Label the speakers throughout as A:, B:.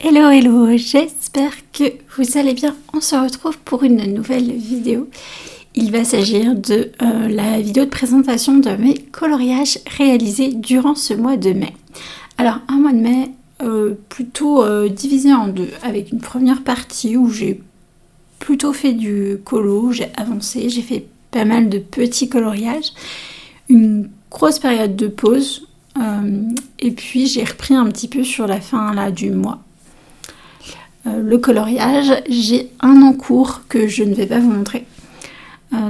A: Hello, hello, j'espère que vous allez bien. On se retrouve pour une nouvelle vidéo. Il va s'agir de la vidéo de présentation de mes coloriages réalisés durant ce mois de mai. Alors, un mois de mai plutôt divisé en deux, avec une première partie où j'ai plutôt fait du colo, j'ai avancé, j'ai fait pas mal de petits coloriages, une grosse période de pause, et puis j'ai repris un petit peu sur la fin là, du mois. Le coloriage, j'ai un en cours que je ne vais pas vous montrer.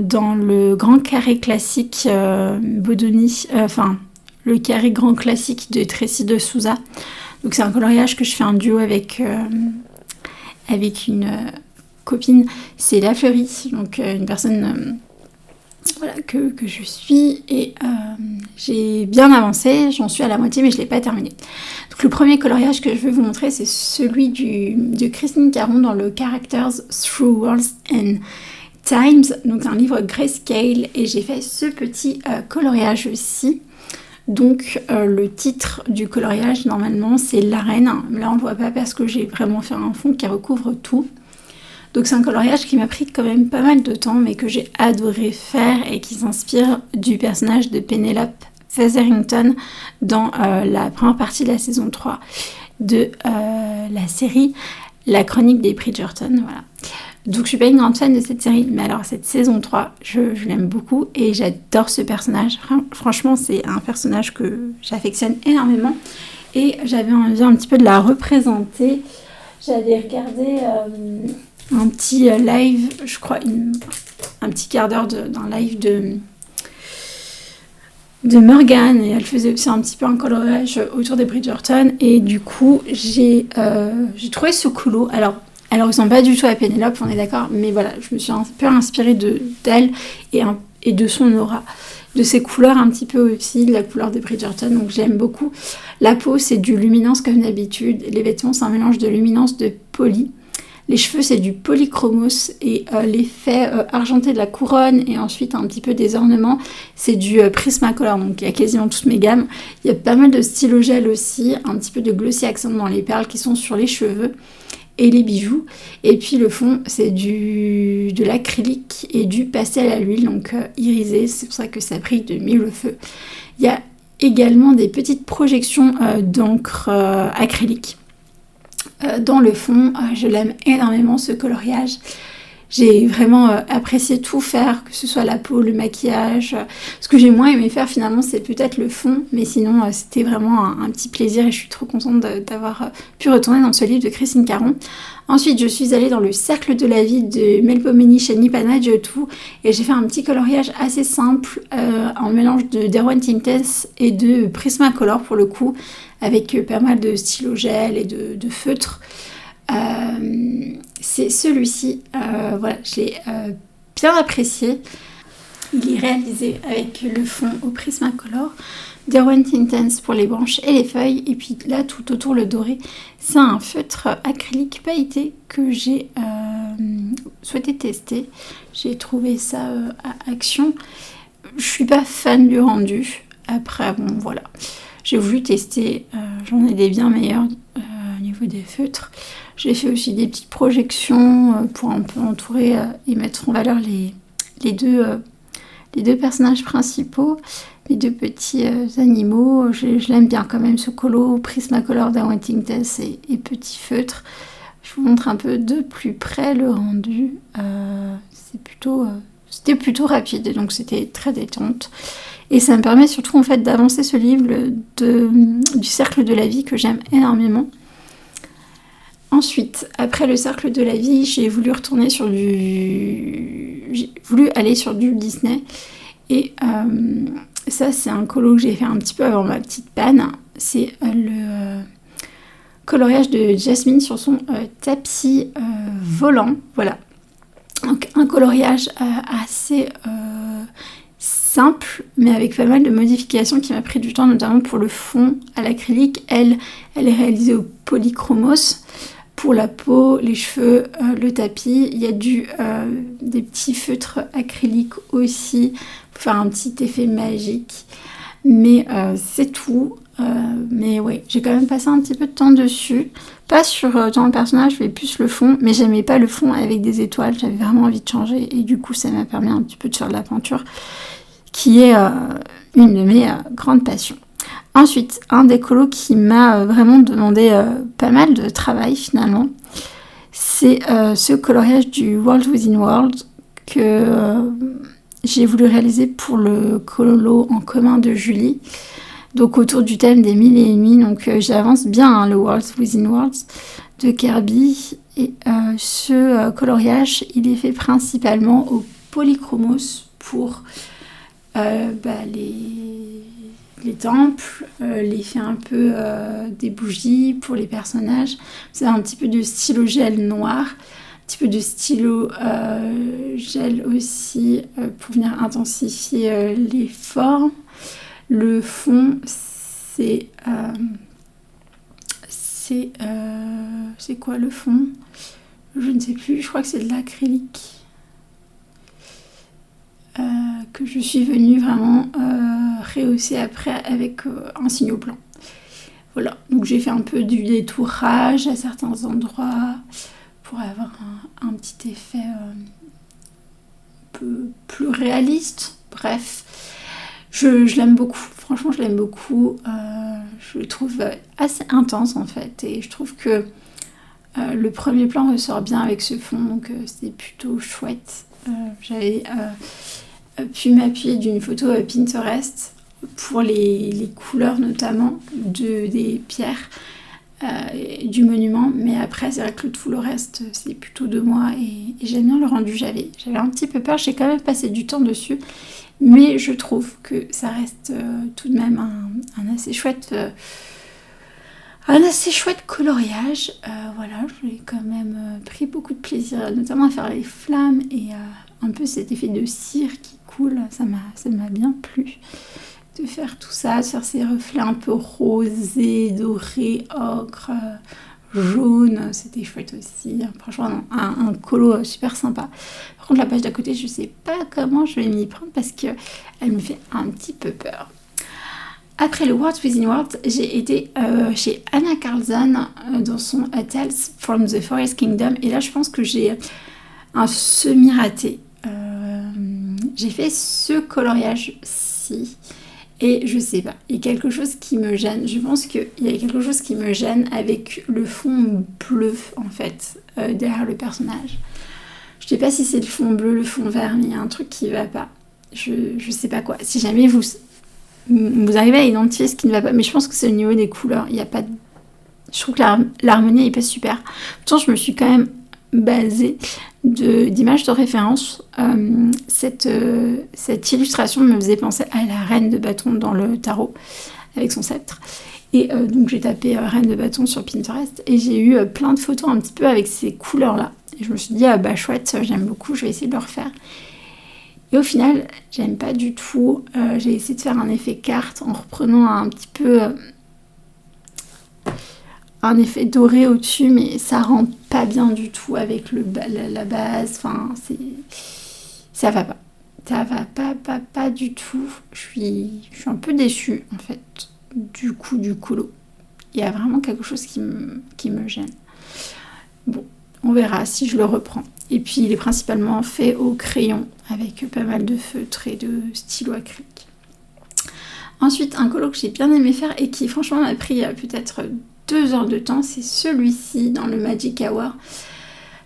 A: Dans le grand carré classique Bodoni, le carré grand classique de Tracy de Souza. Donc c'est un coloriage que je fais en duo avec une copine, c'est La Fleurie, donc une personne que je suis, et j'ai bien avancé, j'en suis à la moitié mais je ne l'ai pas terminé. Donc le premier coloriage que je vais vous montrer, c'est celui de Christine Caron dans le Characters Through Worlds and Times, donc un livre grayscale, et j'ai fait ce petit coloriage aussi. Donc le titre du coloriage normalement c'est l'arène, là on le voit pas parce que j'ai vraiment fait un fond qui recouvre tout. Donc c'est un coloriage qui m'a pris quand même pas mal de temps mais que j'ai adoré faire et qui s'inspire du personnage de Penelope Featherington dans la première partie de la saison 3 de la série La Chronique des Bridgerton, voilà. Donc je suis pas une grande fan de cette série, mais alors cette saison 3, je l'aime beaucoup et j'adore ce personnage. Franchement, c'est un personnage que j'affectionne énormément et j'avais envie un petit peu de la représenter. J'avais regardé un petit live, je crois, un petit quart d'heure d'un live de Morgane, et elle faisait aussi un petit peu un coloriage autour des Bridgerton, et du coup j'ai trouvé ce colo. Alors elle ressemble pas du tout à Penelope, on est d'accord, mais voilà, je me suis un peu inspirée d'elle et de son aura, de ses couleurs un petit peu aussi, de la couleur des Bridgerton, donc j'aime beaucoup. La peau, c'est du luminance comme d'habitude, les vêtements, c'est un mélange de luminance, de poly. Les cheveux, c'est du polychromos, et l'effet argenté de la couronne et ensuite un petit peu des ornements, c'est du Prismacolor, donc il y a quasiment toutes mes gammes. Il y a pas mal de stylo gel aussi, un petit peu de glossy accent dans les perles qui sont sur les cheveux et les bijoux. Et puis le fond, c'est de l'acrylique et du pastel à l'huile, donc irisé, c'est pour ça que ça brille de mille feux. Il y a également des petites projections d'encre acrylique. Dans le fond, je l'aime énormément ce coloriage. J'ai vraiment apprécié tout faire, que ce soit la peau, le maquillage. Ce que j'ai moins aimé faire finalement, c'est peut-être le fond, mais sinon c'était vraiment un petit plaisir et je suis trop contente d'avoir pu retourner dans ce livre de Christine Caron. Ensuite, je suis allée dans le Cercle de la vie de Melpomene chez Nippana Giotto et j'ai fait un petit coloriage assez simple en mélange de Derwent Intense et de Prismacolor pour le coup, avec pas mal de stylo gel et de feutres. C'est celui-ci, voilà, je l'ai bien apprécié. Il est réalisé avec le fond au Prismacolor, Derwent Intense pour les branches et les feuilles, et puis là tout autour le doré, c'est un feutre acrylique pailleté que j'ai souhaité tester. J'ai trouvé ça à Action. Je suis pas fan du rendu. Après bon voilà, j'ai voulu tester, j'en ai des bien meilleurs au niveau des feutres. J'ai fait aussi des petites projections pour un peu entourer et mettre en valeur les deux personnages principaux, les deux petits animaux. Je l'aime bien quand même, ce colo Prismacolor Derwent Intense et petit feutre. Je vous montre un peu de plus près le rendu. C'était plutôt rapide, donc c'était très détente. Et ça me permet surtout en fait d'avancer ce livre du Cercle de la vie que j'aime énormément. Ensuite, après le Cercle de la vie, j'ai voulu aller sur du Disney. Et ça, c'est un colo que j'ai fait un petit peu avant ma petite panne. C'est le coloriage de Jasmine sur son tapis volant. Voilà. Donc un coloriage assez simple, mais avec pas mal de modifications qui m'a pris du temps, notamment pour le fond à l'acrylique. Elle est réalisée au polychromos. Pour la peau, les cheveux, le tapis, il y a des petits feutres acryliques aussi pour faire un petit effet magique. Mais c'est tout. Mais ouais, j'ai quand même passé un petit peu de temps dessus Pas dans le personnage, mais plus le fond. Mais j'aimais pas le fond avec des étoiles. J'avais vraiment envie de changer. Et du coup, ça m'a permis un petit peu de faire de la peinture, qui est une de mes grandes passions. Ensuite, un des colos qui m'a vraiment demandé pas mal de travail finalement, c'est ce coloriage du World Within World que j'ai voulu réaliser pour le colo en commun de Julie. Donc autour du thème des 1001 nuits, donc j'avance bien le Worlds Within Worlds de Kirby. Et ce coloriage, il est fait principalement au polychromos pour les temples, l'effet un peu des bougies pour les personnages. C'est un petit peu de stylo gel noir, un petit peu de stylo gel aussi pour venir intensifier les formes. Le fond, c'est quoi le fond? Je ne sais plus, je crois que c'est de l'acrylique que je suis venue vraiment rehausser après avec un signaux blanc. Voilà, donc j'ai fait un peu du détourage à certains endroits pour avoir un petit effet un peu plus réaliste. Bref. Je l'aime beaucoup, franchement je l'aime beaucoup, je le trouve assez intense en fait et je trouve que le premier plan ressort bien avec ce fond, donc c'est plutôt chouette. J'avais pu m'appuyer d'une photo Pinterest pour les couleurs notamment des pierres du monument, mais après c'est vrai que tout le reste c'est plutôt de moi et j'aime bien le rendu. J'avais un petit peu peur, j'ai quand même passé du temps dessus. Mais je trouve que ça reste tout de même un assez chouette coloriage. Voilà, j'ai quand même pris beaucoup de plaisir, notamment à faire les flammes et un peu cet effet de cire qui coule. Ça m'a bien plu de faire tout ça, de faire ces reflets un peu rosés, dorés, ocre, jaune. C'était chouette aussi. Franchement, un colo super sympa. Par contre, la page d'à côté, je sais pas comment je vais m'y prendre parce qu'elle me fait un petit peu peur. Après le World Within World, j'ai été chez Anna Carlson dans son Tales from the Forest Kingdom. Et là, je pense que j'ai un semi-raté. J'ai fait ce coloriage-ci. Et je sais pas, il y a quelque chose qui me gêne. Je pense qu'il y a quelque chose qui me gêne avec le fond bleu, en fait, derrière le personnage. Je sais pas si c'est le fond bleu, le fond vert, mais il y a un truc qui va pas. Je sais pas quoi. Si jamais vous arrivez à identifier ce qui ne va pas, mais je pense que c'est au niveau des couleurs. Il y a pas de... Je trouve que l'harmonie est pas super. Pourtant, je me suis quand même basée d'images de référence. Cette illustration me faisait penser à la reine de bâton dans le tarot avec son sceptre. Et donc j'ai tapé reine de bâton sur Pinterest et j'ai eu plein de photos un petit peu avec ces couleurs-là. Et je me suis dit, chouette, j'aime beaucoup, je vais essayer de le refaire. Et au final, j'aime pas du tout. J'ai essayé de faire un effet carte en reprenant un petit peu un effet doré au-dessus, mais ça rend pas bien du tout avec la base. Enfin, ça va pas. Ça va pas du tout. Je suis un peu déçue, en fait, du colo. Il y a vraiment quelque chose qui me gêne. Bon, on verra si je le reprends. Et puis, il est principalement fait au crayon, avec pas mal de feutres et de stylo acrylique. Ensuite, un colo que j'ai bien aimé faire et qui, franchement, m'a pris peut-être 2 heures de temps, c'est celui-ci dans le Magic Hour,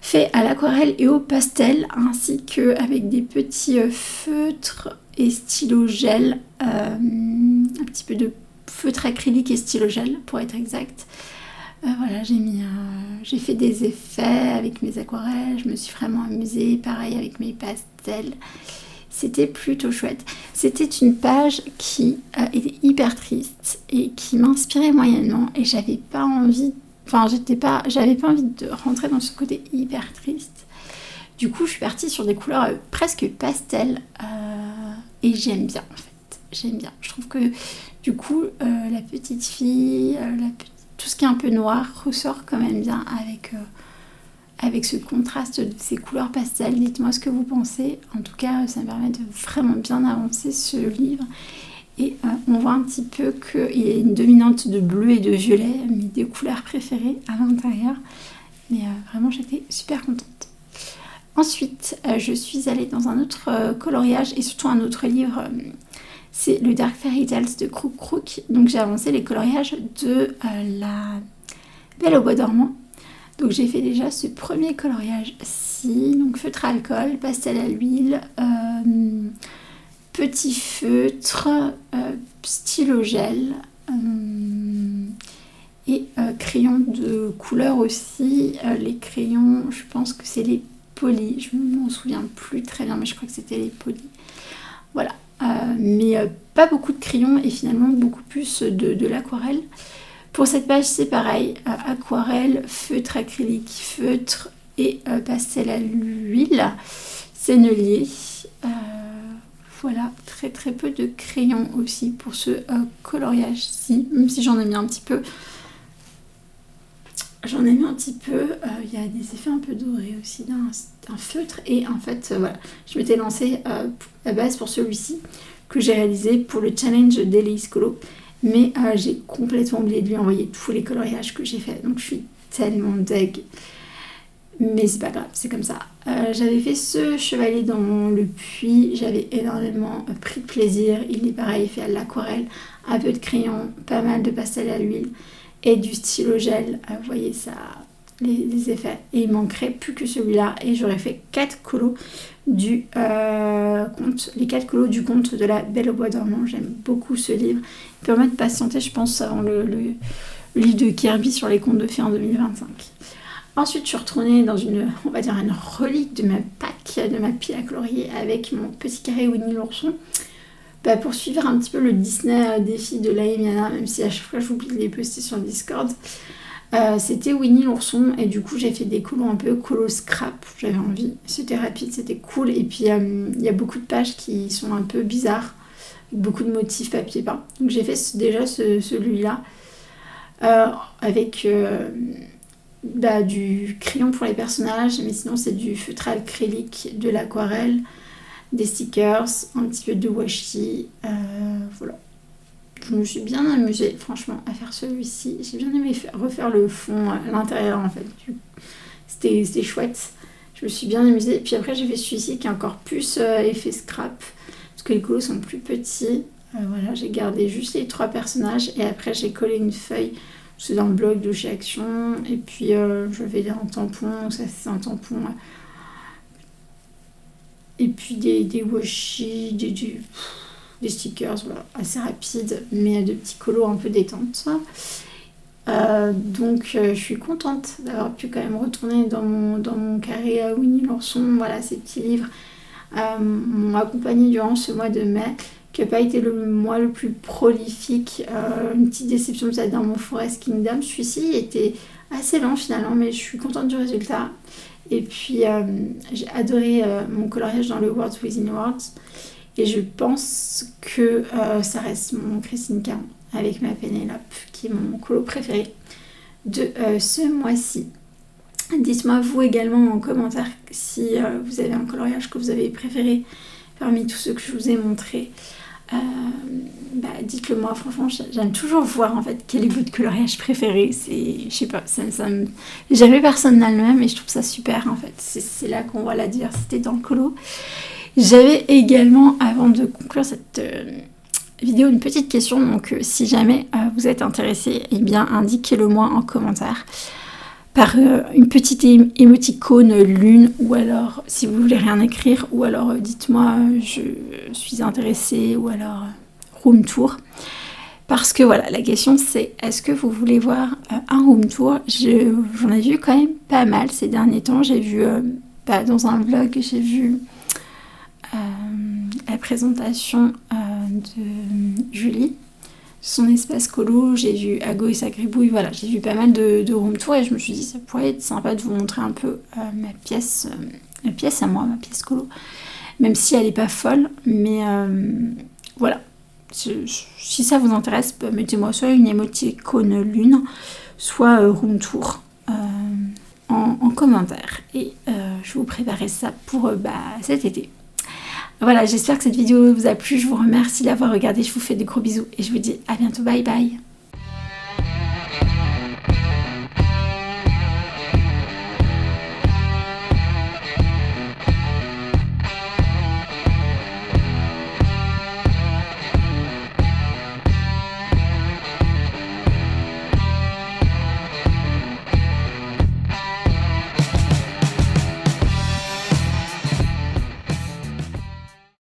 A: fait à l'aquarelle et au pastel, ainsi qu'avec des petits feutres et stylo gel, un petit peu de feutre acrylique et stylo gel pour être exact. Voilà, j'ai fait des effets avec mes aquarelles, je me suis vraiment amusée, pareil avec mes pastels. C'était plutôt chouette. C'était une page qui était hyper triste et qui m'inspirait moyennement et j'avais pas envie de rentrer dans ce côté hyper triste. Du coup, je suis partie sur des couleurs presque pastel et j'aime bien en fait. J'aime bien. Je trouve que du coup, la petite fille, tout ce qui est un peu noir ressort quand même bien avec ce contraste de ces couleurs pastel. Dites-moi ce que vous pensez. En tout cas, ça me permet de vraiment bien avancer ce livre. Et on voit un petit peu qu'il y a une dominante de bleu et de violet, mes deux couleurs préférées à l'intérieur. Mais vraiment, j'étais super contente. Ensuite, je suis allée dans un autre coloriage et surtout un autre livre. C'est le Dark Fairy Tales de Crook Crook. Donc j'ai avancé les coloriages de la Belle au bois dormant. Donc j'ai fait déjà ce premier coloriage-ci. Donc feutre à alcool, pastel à l'huile, petit feutre, stylo gel et crayon de couleur aussi. Les crayons, je pense que c'est les polis. Je ne m'en souviens plus très bien, mais je crois que c'était les polis. Voilà. Mais pas beaucoup de crayons et finalement beaucoup plus de l'aquarelle. Pour cette page, c'est pareil. Aquarelle, feutre acrylique, feutre et pastel à l'huile. Sennelier. Voilà, très très peu de crayons aussi pour ce coloriage-ci. Même si j'en ai mis un petit peu. Il y a des effets un peu dorés aussi d'un feutre. Et en fait, voilà, je m'étais lancée à base pour celui-ci que j'ai réalisé pour le challenge d'Elise Colo. Mais j'ai complètement oublié de lui envoyer tous les coloriages que j'ai fait. Donc je suis tellement deg. Mais c'est pas grave, c'est comme ça. J'avais fait ce chevalier dans le puits. J'avais énormément pris de plaisir. Il est pareil, fait à l'aquarelle. Un peu de crayon, pas mal de pastel à l'huile. Et du stylo gel, vous voyez ça, les effets. Et il manquerait plus que celui-là. Et j'aurais fait 4 colos du conte, les 4 colos du conte de la Belle au bois dormant. J'aime beaucoup ce livre. Il permet de patienter, je pense, avant le livre de Kirby sur les contes de fées en 2025. Ensuite, je suis retournée dans une relique de ma pack, de ma pile à colorier avec mon petit carré Winnie l'ourson. Pour suivre un petit peu le Disney défi de la Miana, même si à chaque fois j'oublie de les poster sur le Discord. C'était Winnie l'ourson et du coup j'ai fait des colos un peu colo scrap, j'avais envie. C'était rapide, c'était cool et puis il y a beaucoup de pages qui sont un peu bizarres, avec beaucoup de motifs papier peint. Donc j'ai fait déjà celui-là avec du crayon pour les personnages, mais sinon c'est du feutre acrylique, de l'aquarelle, des stickers, un petit peu de washi, voilà. Je me suis bien amusée franchement à faire celui-ci. J'ai bien aimé refaire le fond à l'intérieur en fait. C'était chouette. Je me suis bien amusée. Et puis après j'ai fait celui-ci qui est encore plus effet scrap parce que les colos sont plus petits. Voilà, j'ai gardé juste les 3 personnages et après j'ai collé une feuille. C'est dans le blog de chez Action. Et puis je vais un tampon. Ça c'est un tampon. Et puis des washi, des stickers, voilà, assez rapides, mais de petits colos un peu détente. Donc je suis contente d'avoir pu quand même retourner dans mon carré à Winnie l'ourson. Voilà, ces petits livres m'ont accompagnée durant ce mois de mai, qui n'a pas été le mois le plus prolifique. Une petite déception peut-être dans mon Forest Kingdom. Celui-ci était assez lent finalement, mais je suis contente du résultat. Et puis j'ai adoré mon coloriage dans le Words Within Words. Et je pense que ça reste mon Christine Caron avec ma Pénélope, qui est mon colo préféré de ce mois-ci. Dites-moi vous également en commentaire si vous avez un coloriage que vous avez préféré parmi tous ceux que je vous ai montrés. Dites-le moi, franchement j'aime toujours voir en fait quel est votre coloriage préféré. Je sais pas, jamais personne n'a le même et je trouve ça super en fait. C'est là qu'on voit la diversité dans le colo. J'avais également, avant de conclure cette vidéo, une petite question. Donc si jamais vous êtes intéressé, eh bien indiquez-le moi en commentaire par une petite émoticône lune, ou alors si vous voulez rien écrire, ou alors dites-moi je suis intéressée, ou alors room tour. Parce que voilà, la question c'est, est-ce que vous voulez voir un room tour? J'en ai vu quand même pas mal ces derniers temps. J'ai vu dans un vlog, j'ai vu la présentation de Julie, son espace colo, j'ai vu Ago et sa gribouille, voilà, j'ai vu pas mal de room tour et je me suis dit ça pourrait être sympa de vous montrer un peu ma pièce à moi, ma pièce colo, même si elle est pas folle, mais voilà, si ça vous intéresse, mettez-moi soit une émoticône lune, soit room tour en commentaire et je vous préparerai ça pour cet été. Voilà, j'espère que cette vidéo vous a plu. Je vous remercie d'avoir regardé. Je vous fais des gros bisous et je vous dis à bientôt. Bye bye.